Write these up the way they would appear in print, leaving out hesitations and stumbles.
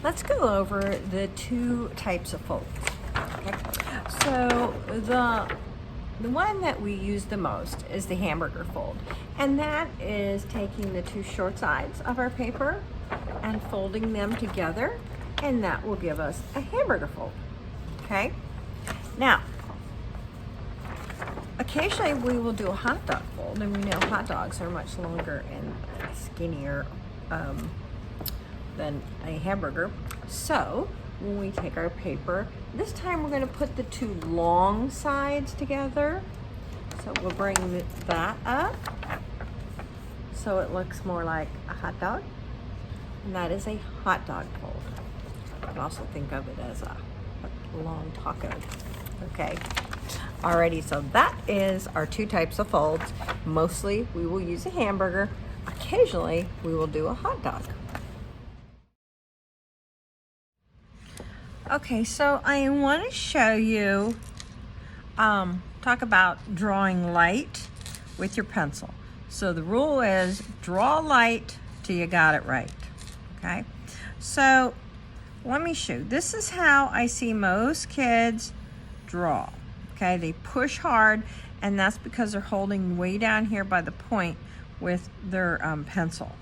let's go over the two types of folds. Okay. So the one that we use the most is the hamburger fold, and that is taking the two short sides of our paper and folding them together, and that will give us a hamburger fold. Okay. Now, occasionally we will do a hot dog fold, and we know hot dogs are much longer and skinnier than a hamburger. So when we take our paper, this time we're going to put the two long sides together. So we'll bring that up so it looks more like a hot dog, and that is a hot dog fold. You can also think of it as a long taco. Okay. Alrighty, so that is our two types of folds. Mostly we will use a hamburger. Occasionally we will do a hot dog. Okay, so I want to show you, talk about drawing light with your pencil. So the rule is draw light till you got it right, okay? So let me show you. This is how I see most kids draw, okay? They push hard, and that's because they're holding way down here by the point with their pencil.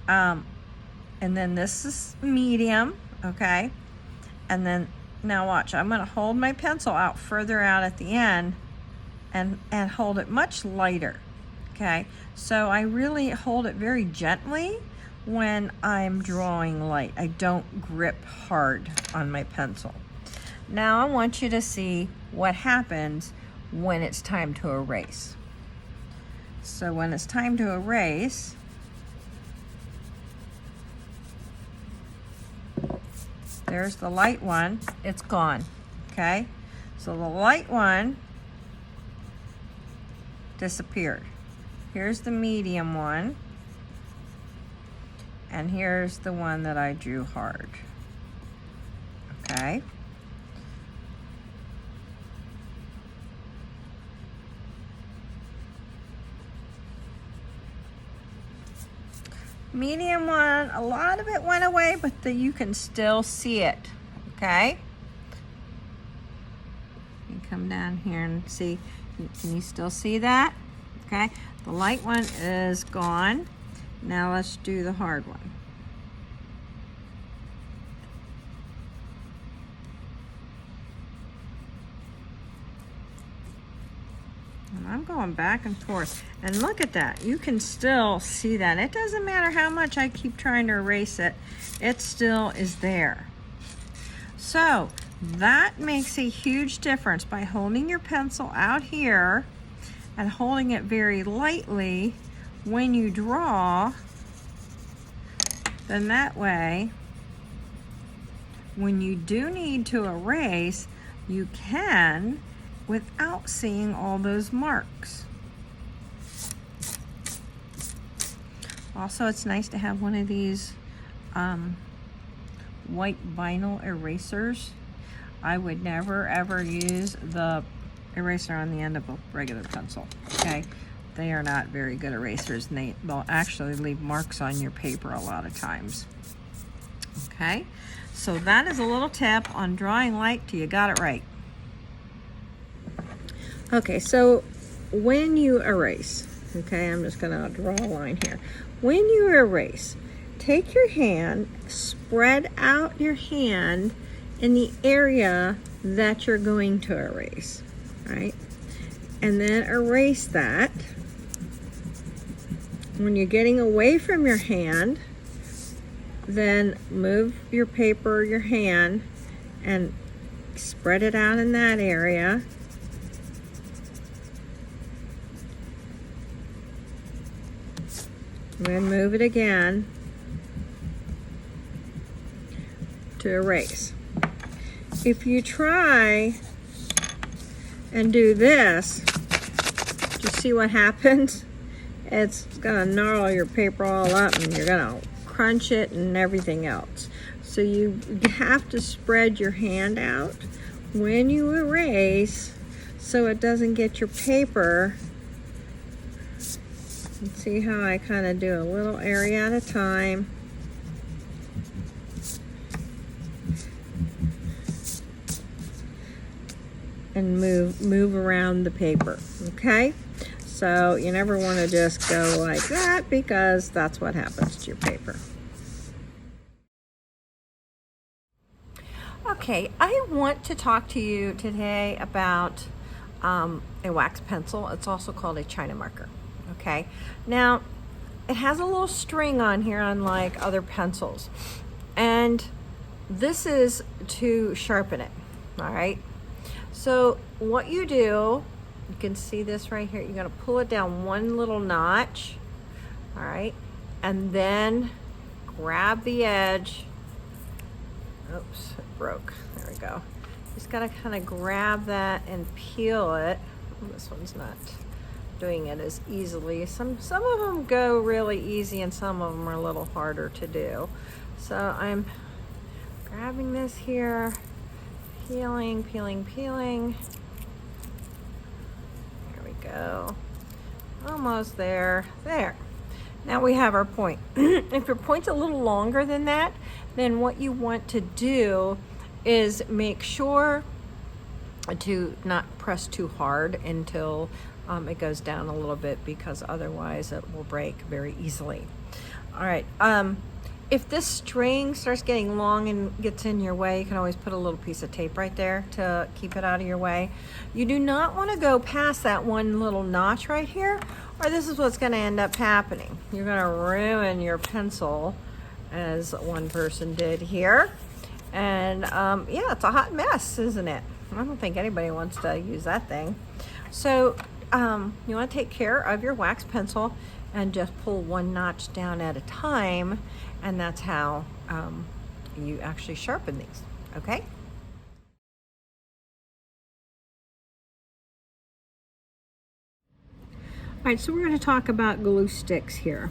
And then this is medium, okay? And then, now watch, I'm gonna hold my pencil out further out at the end and hold it much lighter, okay? So I really hold it very gently when I'm drawing light. I don't grip hard on my pencil. Now I want you to see what happens when it's time to erase. So when it's time to erase, there's the light one, it's gone, okay? So the light one disappeared. Here's the medium one, and here's the one that I drew hard, okay? Medium one, a lot of it went away, but you can still see it, okay? You come down here and see, can you still see that? Okay, the light one is gone. Now let's do the hard one. And I'm going back and forth, and look at that. You can still see that. It doesn't matter how much I keep trying to erase it, it still is there. So that makes a huge difference by holding your pencil out here and holding it very lightly when you draw. Then that way, when you do need to erase, you can without seeing all those marks. Also, it's nice to have one of these white vinyl erasers. I would never ever use the eraser on the end of a regular pencil, okay? They are not very good erasers, and they'll actually leave marks on your paper a lot of times. Okay, so that is a little tip on drawing light till you got it right. Okay, so when you erase, okay, I'm just gonna draw a line here. When you erase, take your hand, spread out your hand in the area that you're going to erase, right? And then erase that. When you're getting away from your hand, then move your paper, your hand, and spread it out in that area. And then move it again to erase. If you try and do this, do you see what happens? It's gonna gnarl your paper all up, and you're gonna crunch it and everything else. So you have to spread your hand out when you erase so it doesn't get your paper. And see how I kind of do a little area at a time. and move around the paper, okay? So you never want to just go like that, because that's what happens to your paper. Okay, I want to talk to you today about a wax pencil. It's also called a China marker, okay? Now, it has a little string on here, unlike other pencils. And this is to sharpen it, all right? So what you do, you can see this right here, you're gonna pull it down one little notch, all right? And then grab the edge. Oops, it broke. There we go. Just gotta kind of grab that and peel it. This one's not doing it as easily. Some of them go really easy and some of them are a little harder to do. So I'm grabbing this here, peeling. There we go. Almost there. There. Now we have our point. If your point's a little longer than that, then what you want to do is make sure to not press too hard until it goes down a little bit, because otherwise it will break very easily. All right. If this string starts getting long and gets in your way, you can always put a little piece of tape right there to keep it out of your way. You do not want to go past that one little notch right here, or this is what's going to end up happening. You're going to ruin your pencil, as one person did here. And yeah, it's a hot mess, isn't it? I don't think anybody wants to use that thing. So you want to take care of your wax pencil and just pull one notch down at a time, and that's how you actually sharpen these, okay? All right, so we're going to talk about glue sticks here.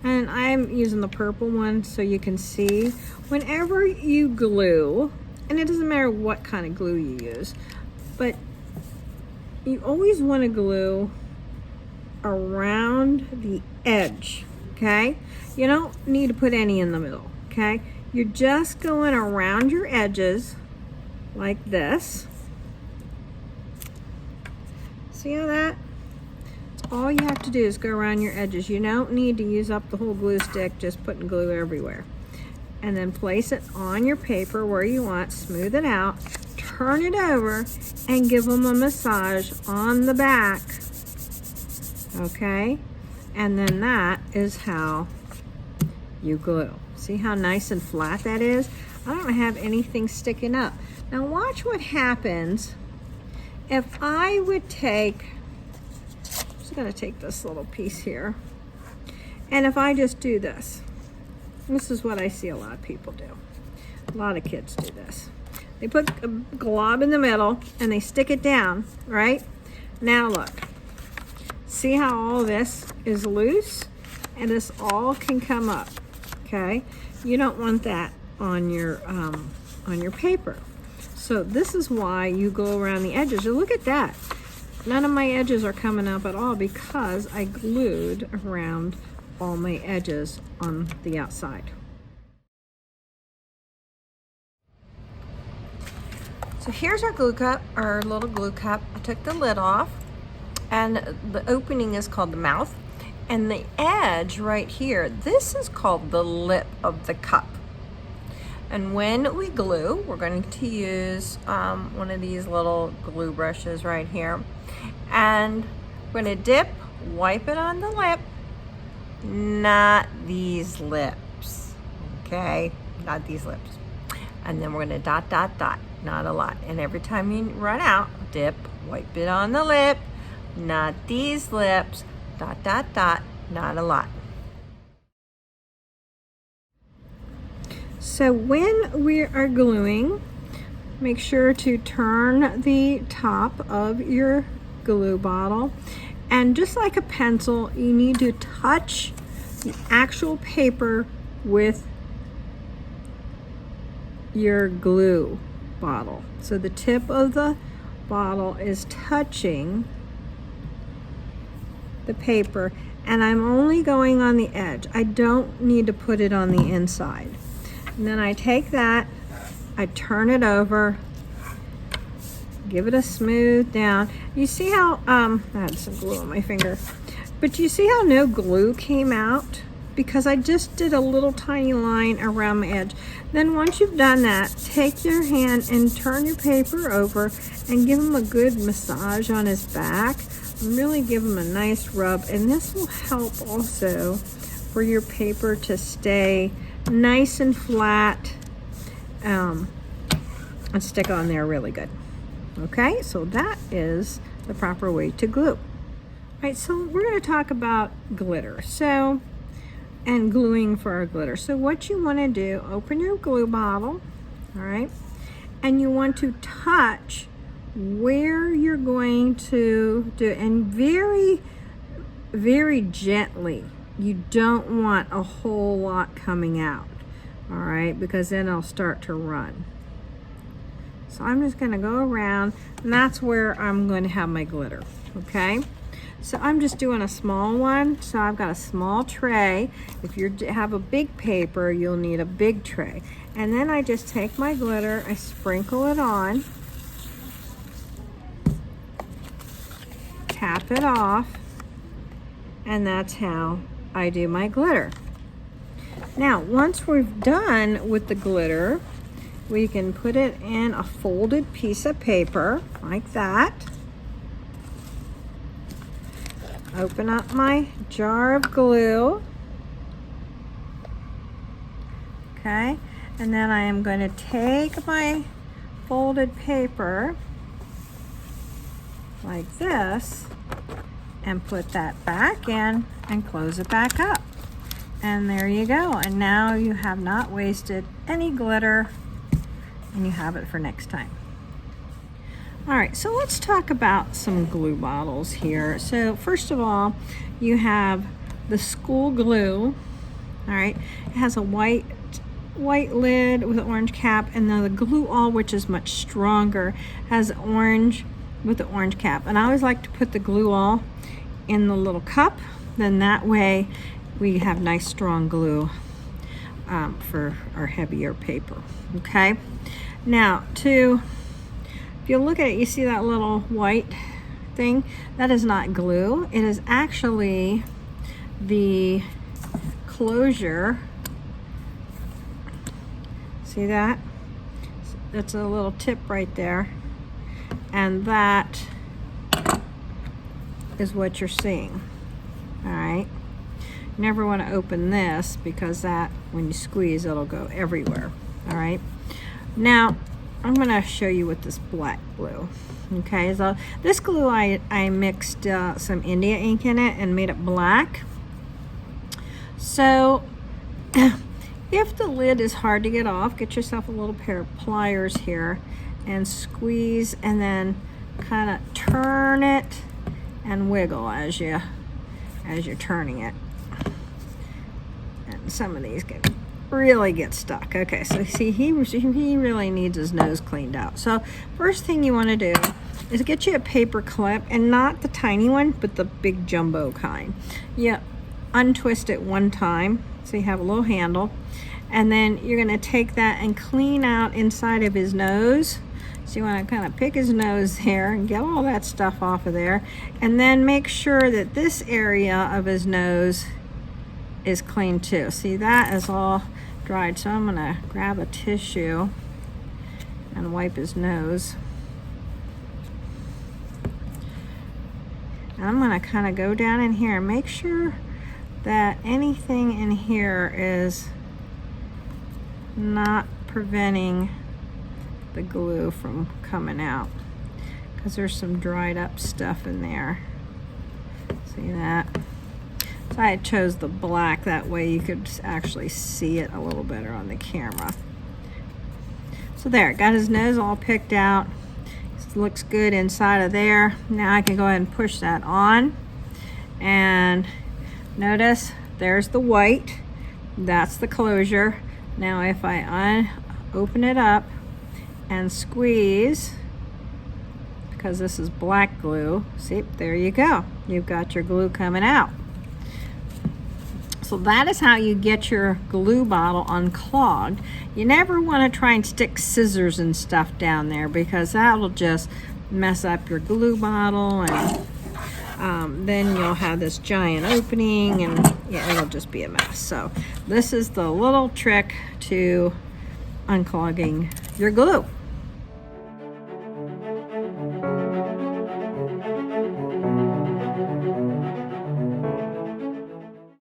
And I'm using the purple one so you can see. Whenever you glue, and it doesn't matter what kind of glue you use, but you always want to glue around the edge, okay? You don't need to put any in the middle, okay? You're just going around your edges like this. See how that? All you have to do is go around your edges. You don't need to use up the whole glue stick just putting glue everywhere. And then place it on your paper where you want, smooth it out, turn it over, and give them a massage on the back, okay? And then that is how you glue. See how nice and flat that is? I don't have anything sticking up. Now watch what happens if I would take, I'm just gonna take this little piece here, and if I just do this, this is what I see a lot of people do. A lot of kids do this. They put a glob in the middle and they stick it down, right? Now look, see how all this is loose and this all can come up, okay? You don't want that on your paper. So this is why you go around the edges. And look at that. None of my edges are coming up at all because I glued around all my edges on the outside. So here's our glue cup, our little glue cup. I took the lid off, and the opening is called the mouth, and the edge right here, this is called the lip of the cup. And when we glue, we're going to use one of these little glue brushes right here, and we're going to dip, wipe it on the lip, not these lips, okay? Not these lips. And then we're going to dot, dot, dot. Not a lot. And every time you run out, dip, wipe it on the lip, not these lips, dot, dot, dot, not a lot. So when we are gluing, make sure to turn the top of your glue bottle. And just like a pencil, you need to touch the actual paper with your glue bottle. So the tip of the bottle is touching the paper, and I'm only going on the edge. I don't need to put it on the inside. And then I take that, I turn it over, Give it a smooth down. You see how, I had some glue on my finger, but you see how no glue came out? Because I just did a little tiny line around my edge. Then once you've done that, take your hand and turn your paper over and give him a good massage on his back. Really give him a nice rub, and this will help also for your paper to stay nice and flat and stick on there really good. Okay, so that is the proper way to glue. All right, so we're going to talk about glitter. And gluing for our glitter. So what you want to do, open your glue bottle, all right, and you want to touch where you're going to do it, and very, very gently. You don't want a whole lot coming out, all right, because then it'll start to run. So I'm just going to go around, and that's where I'm going to have my glitter, okay? So I'm just doing a small one. So I've got a small tray. If you have a big paper, you'll need a big tray. And then I just take my glitter, I sprinkle it on, tap it off, and that's how I do my glitter. Now, once we're done with the glitter, we can put it in a folded piece of paper like that. Open up my jar of glue. Okay, and then I am going to take my folded paper like this and put that back in and close it back up. And there you go. And now you have not wasted any glitter, and you have it for next time. All right, so let's talk about some glue bottles here. So first of all, you have the school glue. All right, it has a white lid with an orange cap, and then the glue all, which is much stronger, has orange with the orange cap. And I always like to put the glue all in the little cup. Then that way we have nice strong glue for our heavier paper. Okay, now if you look at it, you see that little white thing? That is not glue. It is actually the closure. See that? That's a little tip right there. And that is what you're seeing. All right. You never want to open this, because that, when you squeeze, it'll go everywhere. All right. Now, I'm going to show you with this black glue. Okay, so this glue, I mixed some India ink in it and made it black. So if the lid is hard to get off, get yourself a little pair of pliers here and squeeze, and then kind of turn it and wiggle as you're turning it. And some of these really get stuck. Okay, so see, he really needs his nose cleaned out. So first thing you want to do is get you a paper clip, and not the tiny one, but the big jumbo kind. You untwist it one time so you have a little handle, and then you're going to take that and clean out inside of his nose. So you want to kind of pick his nose there and get all that stuff off of there, and then make sure that this area of his nose is clean too. See, that is all dried. So I'm gonna grab a tissue and wipe his nose. And I'm gonna kind of go down in here and make sure that anything in here is not preventing the glue from coming out, because there's some dried up stuff in there. See that? So I chose the black, that way you could actually see it a little better on the camera. So there, got his nose all picked out. It looks good inside of there. Now I can go ahead and push that on. And notice, there's the white. That's the closure. Now if I open it up and squeeze, because this is black glue, see, there you go. You've got your glue coming out. So that is how you get your glue bottle unclogged. You never want to try and stick scissors and stuff down there, because that'll just mess up your glue bottle, and then you'll have this giant opening, and yeah, it'll just be a mess. So this is the little trick to unclogging your glue.